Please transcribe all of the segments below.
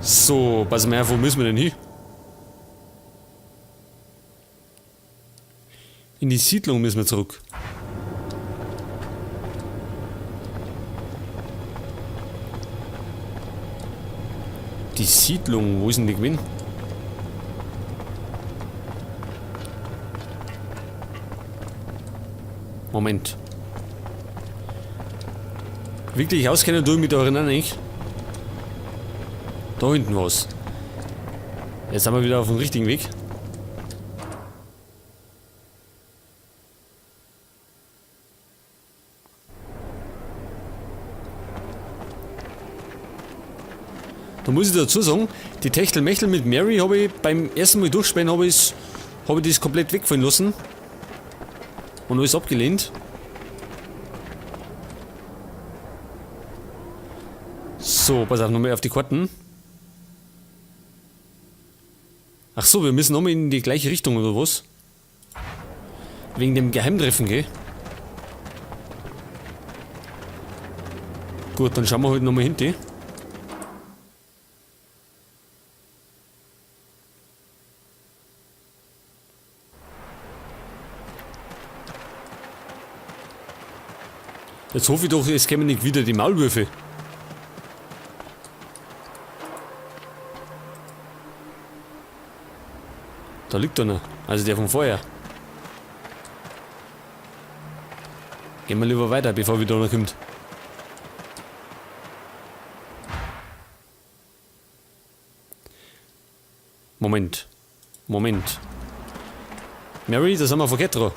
So, pass mal auf, wo müssen wir denn hin? In die Siedlung müssen wir zurück. Die Siedlung, wo ist denn die Gewinn? Moment. Wirklich auskennen du mit euren nicht? Da hinten was. Jetzt sind wir wieder auf dem richtigen Weg. Da muss ich dazu sagen, die Techtelmechtel mit Mary habe ich beim ersten Mal durchspielen habe ich das komplett wegfallen lassen. Und alles abgelehnt. So, pass auf, nochmal auf die Karten. Ach so, wir müssen nochmal in die gleiche Richtung oder was? Wegen dem Geheimtreffen, gell? Gut, dann schauen wir halt nochmal hinter. Jetzt hoffe ich doch, es kämen nicht wieder die Maulwürfe. Da liegt einer, also der vom Feuer. Gehen wir lieber weiter, bevor wieder einer kommt. Moment. Mary, das haben wir verkehrt dran.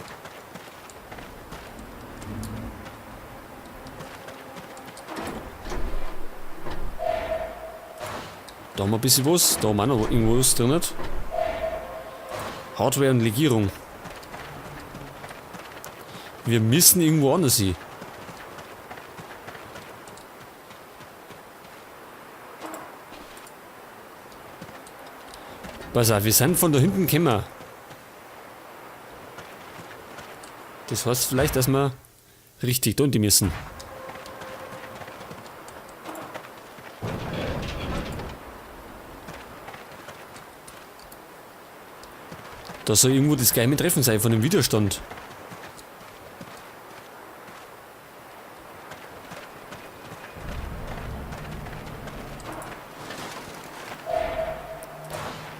Da haben wir ein bisschen was, da haben wir noch irgendwas drin. Hardware und Legierung. Wir müssen irgendwo anders hin. Pass auf, wir sind von da hinten gekommen. Das heißt vielleicht, dass wir richtig da unten müssen. Da soll irgendwo das geheime Treffen sein von dem Widerstand.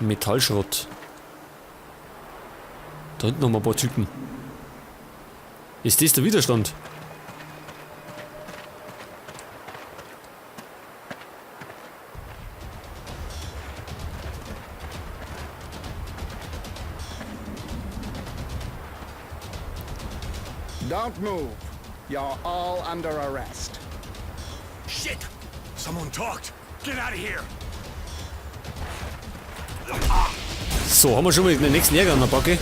Metallschrott. Da hinten haben wir ein paar Typen. Ist das der Widerstand? Don't move. You're all under arrest. Shit! Someone talked. Get out of here. So, haben wir schon mal den nächsten Jäger an der Backe.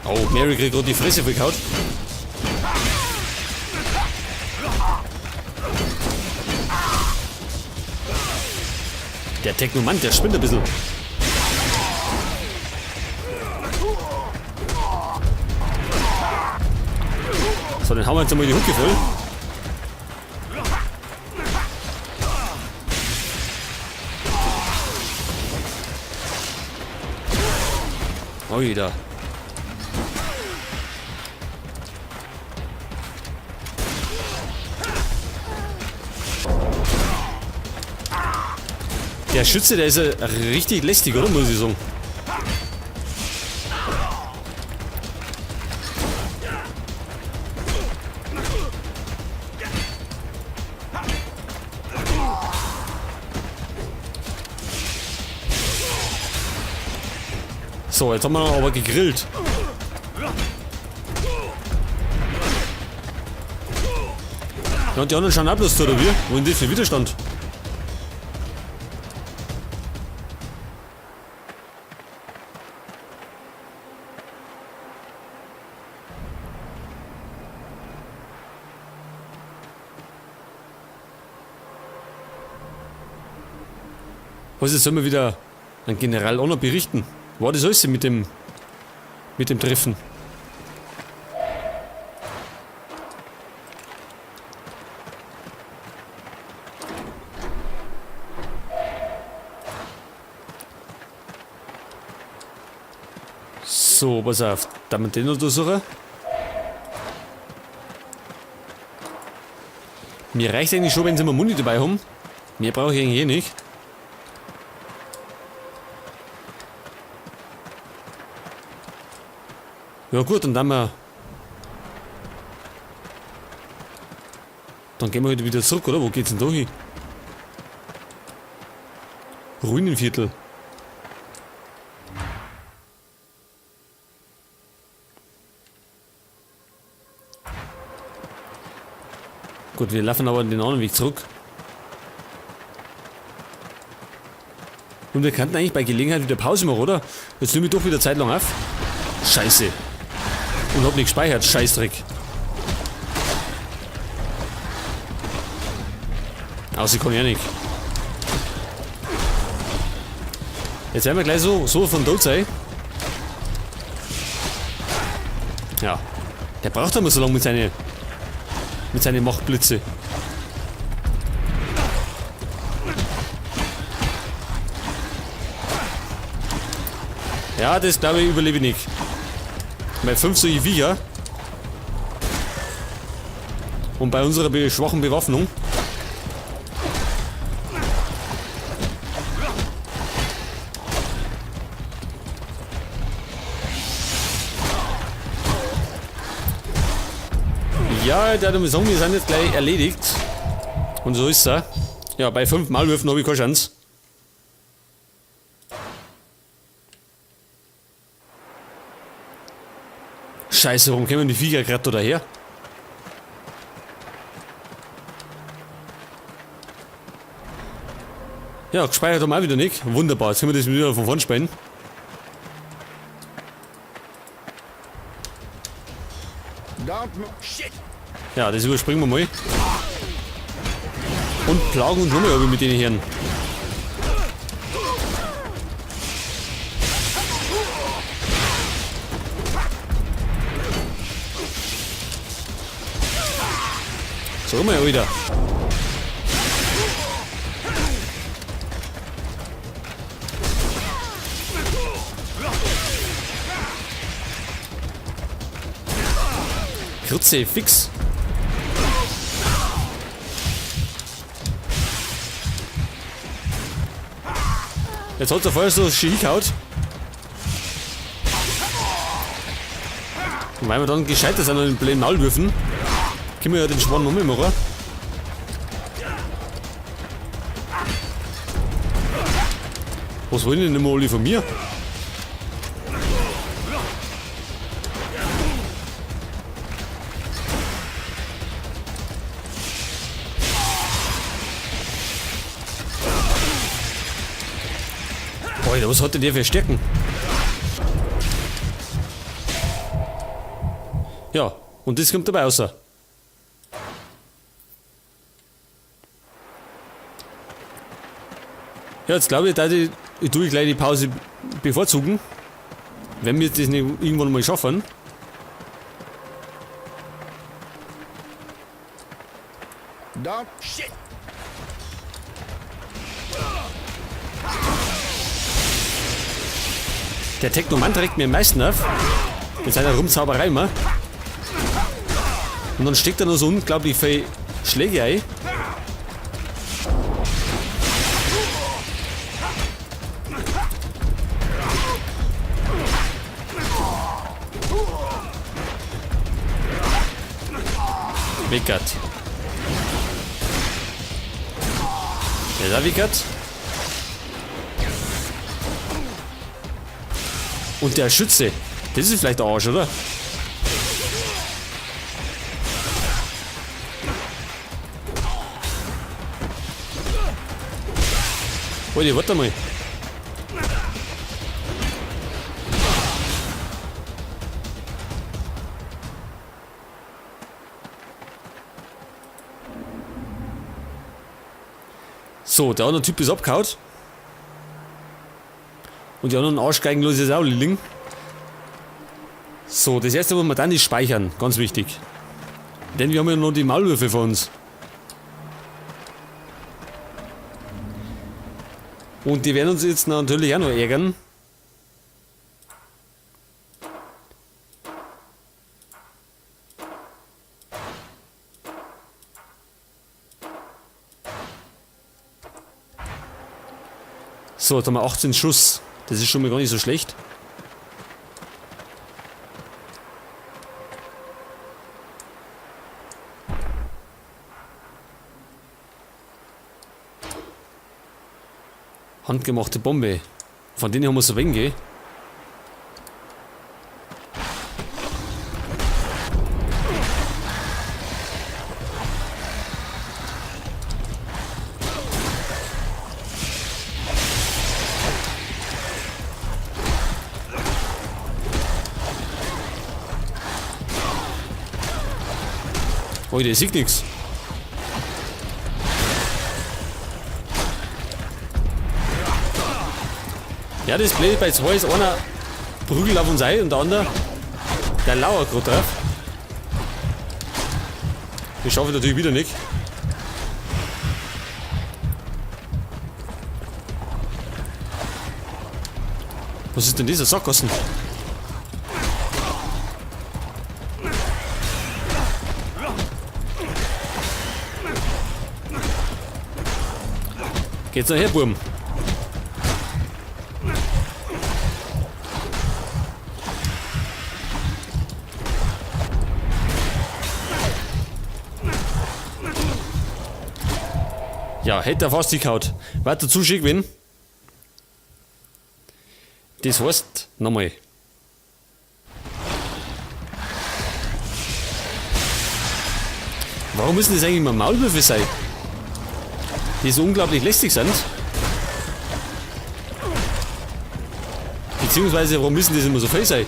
Oh, Mary kriegt gerade die Fresse verkaut. Der Technomant, der spinnt ein bisschen. So, dann haben wir jetzt einmal die Hucke voll. Oh, da. Der Schütze, der ist ja richtig lästig, oder? Muss ich sagen. So, jetzt haben wir aber gegrillt. Ja, und die anderen schauen auch bloß zu, oder wie? Wo ist das für Widerstand? Was ist, sollen wir wieder an General Honor berichten? War das alles mit dem Treffen? So, pass auf. Da wir den noch durchsuchen. Mir reicht eigentlich schon, wenn sie mal Muni dabei haben. Mehr brauche ich eigentlich eh nicht. Ja gut, und dann gehen wir halt wieder zurück, oder? Wo geht's denn da hin? Ruinenviertel. Gut, wir laufen aber den anderen Weg zurück. Und wir könnten eigentlich bei Gelegenheit wieder Pause machen, oder? Jetzt nehme ich doch wieder Zeit lang auf. Scheiße. Und hab nicht gespeichert, Scheißdreck. Außer kann ich ja nicht. Jetzt werden wir gleich so von dort sein. Ja. Der braucht immer so lange mit seinen Machtblitze. Ja, das glaube ich überlebe ich nicht. Bei 5 solche Viecher. Und bei unserer schwachen Bewaffnung. Ja, der hat mir sagen, wir sind jetzt gleich erledigt. Und so ist er. Ja, bei 5 Maulwürfen habe ich keine Chance. Scheiße, warum kommen die Viecher gerade da her? Ja, gespeichert haben wir auch wieder nicht. Wunderbar, jetzt können wir das wieder von vorn spielen. Shit! Ja, das überspringen wir mal. Und plagen uns nochmal mit den Hirn. So mal wieder. Kürze, fix. Jetzt hat er vorher so schön gehaut. Und weil wir dann gescheitert sind an den blöden Maulwürfen, können wir ja den Schwan nochmal machen. Was wollen denn immer alle von mir? Alter, was hat denn der für Stärken? Ja, und das kommt dabei raus. Ja, jetzt glaube ich, ich tue gleich die Pause bevorzugen. Wenn wir das nicht irgendwann mal schaffen. Don't Shit! Der Technomant regt mir am meisten auf. Mit seiner Rumzauberei immer. Und dann steckt er noch so unglaublich viele Schläge ein. Wickert. Der ist auch wickert. Und der Schütze, das ist vielleicht der Arsch, oder? Alter, warte mal. So, der andere Typ ist abgehauen. Und die anderen Arschgeigen los ist auch liegen. So, das erste, was wir dann ist speichern. Ganz wichtig. Denn wir haben ja noch die Maulwürfe vor uns. Und die werden uns jetzt natürlich auch noch ärgern. So, jetzt haben wir 18 Schuss. Das ist schon mal gar nicht so schlecht. Handgemachte Bombe. Von denen haben wir so wenig, gell? Oh, der sieht nix. Ja, das Blöde bei zwei ist einer prügelt auf uns ein und der andere, der lauert gerade drauf. Das schaffe ich natürlich wieder nicht. Was ist denn dieser Sackgassen? Geht's noch her, Burm? Ja, hätte er fast gehaut. Warte, zu schick wenn. Das heißt, nochmal. Warum müssen das eigentlich immer Maulwürfe sein? Die so unglaublich lästig sind. Beziehungsweise, warum müssen das immer so viel sein?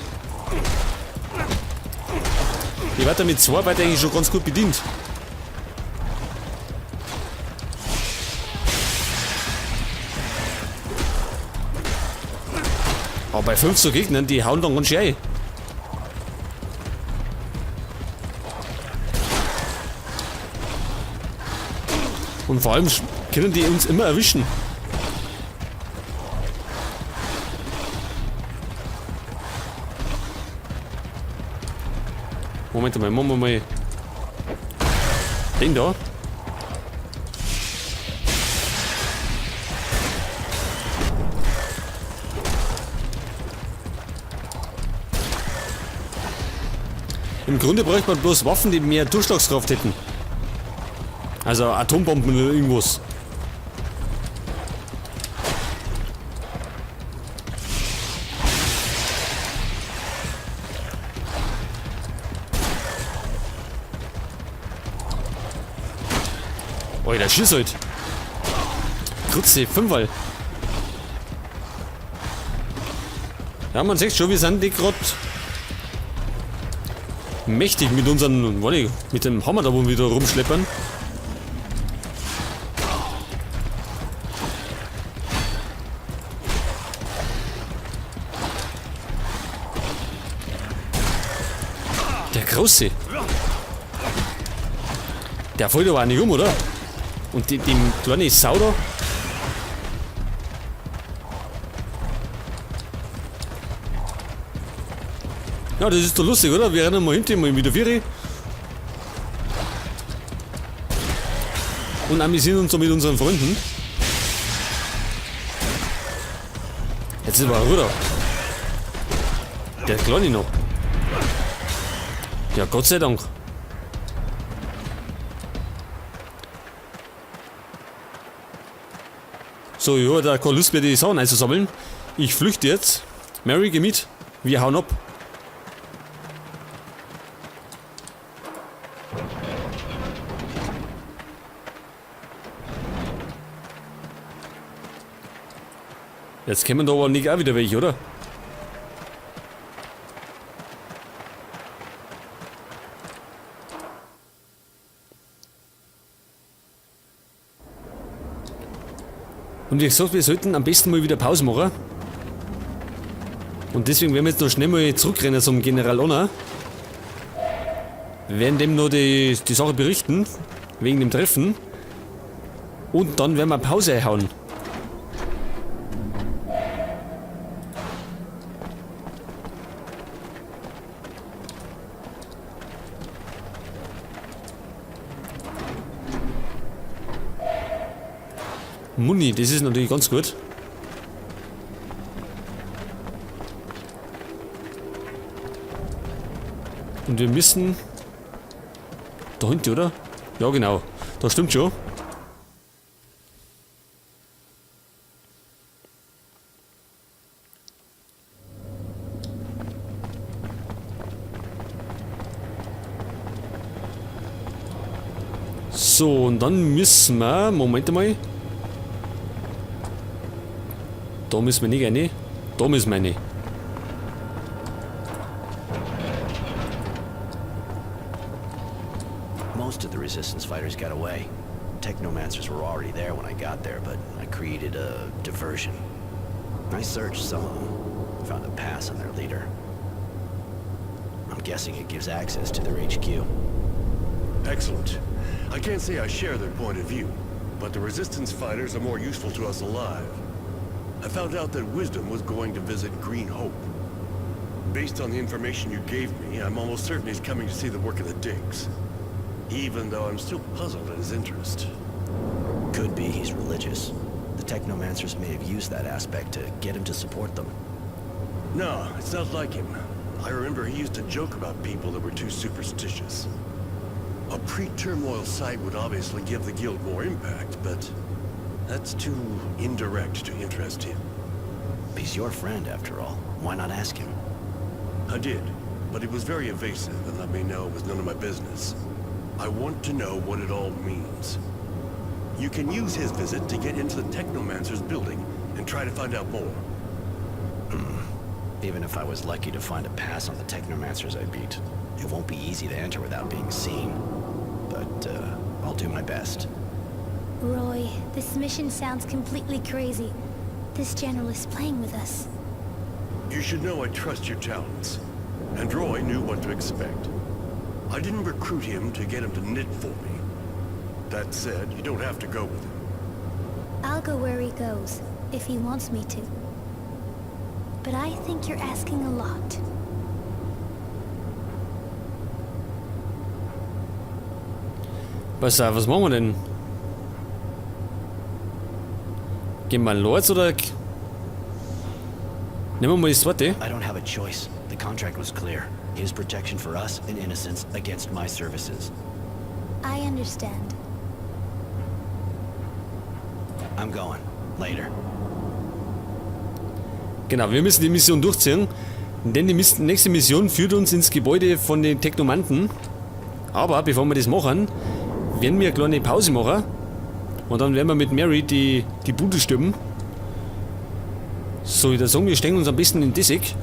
Ich werde mit 2 Byte eigentlich schon ganz gut bedient. Aber bei 5 so Gegnern, die hauen dann ganz schön ein. Und vor allem können die uns immer erwischen. Moment mal, machen wir mal den da. Im Grunde bräuchte man bloß Waffen, die mehr Durchschlagskraft hätten. Also Atombomben oder irgendwas. Oh, der schießt halt. Kurze 5-Wall. Ja, man sieht schon, wir sind die gerade mächtig mit unseren, mit dem Hammer da, wo wir da rumschleppern. Der Große. Der fällt aber auch nicht um, oder? Und dem kleinen Sau da. Ja, das ist doch lustig, oder? Wir rennen mal hinter ihm mal wieder Vieri. Und amüsieren uns so mit unseren Freunden. Jetzt ist aber ein Ruder. Der Kleine noch. Ja, Gott sei Dank. So, ja, da keine Lust mehr, die Sachen einzusammeln. Ich flüchte jetzt. Mary, geh mit. Wir hauen ab. Jetzt kommen da aber nicht auch wieder welche, oder? Und wie gesagt, wir sollten am besten mal wieder Pause machen. Und deswegen werden wir jetzt noch schnell mal zurückrennen zum General Honor. Wir werden dem noch die Sache berichten, wegen dem Treffen. Und dann werden wir Pause einhauen. Muni, das ist natürlich ganz gut. Und wir müssen... Da hinten, oder? Ja, genau. Da stimmt schon. So, und dann müssen wir... Moment mal. Da müssen wir nicht rein. Da müssen wir rein. Most of the resistance fighters got away. Technomancers were already there when I got there, but I created a diversion. I searched some of them, found a pass on their leader. I'm guessing it gives access to their HQ. Excellent. I can't say I share their point of view, but the resistance fighters are more useful to us alive. I found out that Wisdom was going to visit Green Hope. Based on the information you gave me, I'm almost certain he's coming to see the work of the Digs. Even though I'm still puzzled at his interest. Could be he's religious. The Technomancers may have used that aspect to get him to support them. No, it's not like him. I remember he used to joke about people that were too superstitious. A pre-turmoil site would obviously give the guild more impact, but that's too indirect to interest him. He's your friend, after all. Why not ask him? I did, but he was very evasive and let me know it was none of my business. I want to know what it all means. You can use his visit to get into the Technomancer's building and try to find out more. Even if I was lucky to find a pass on the Technomancers I beat, it won't be easy to enter without being seen. But, I'll do my best. Roy, this mission sounds completely crazy. This general is playing with us. You should know I trust your talents. And Roy knew what to expect. I didn't recruit him to get him to knit for me. That said, you don't have to go with him. I'll go where he goes, if he wants me to. But I think you're asking a lot. Was machen wir denn? Gehen wir los oder... Nehmen wir mal das zweite. I don't have a choice. The contract was clear. His protection for us and innocents against my services. I understand. I'm going. Later. Genau, wir müssen die Mission durchziehen. Denn die nächste Mission führt uns ins Gebäude von den Technomanten. Aber bevor wir das machen, werden wir eine kleine Pause machen. Und dann werden wir mit Mary die Bude stimmen. So, ich würde sagen, wir stellen uns am besten in Dissig.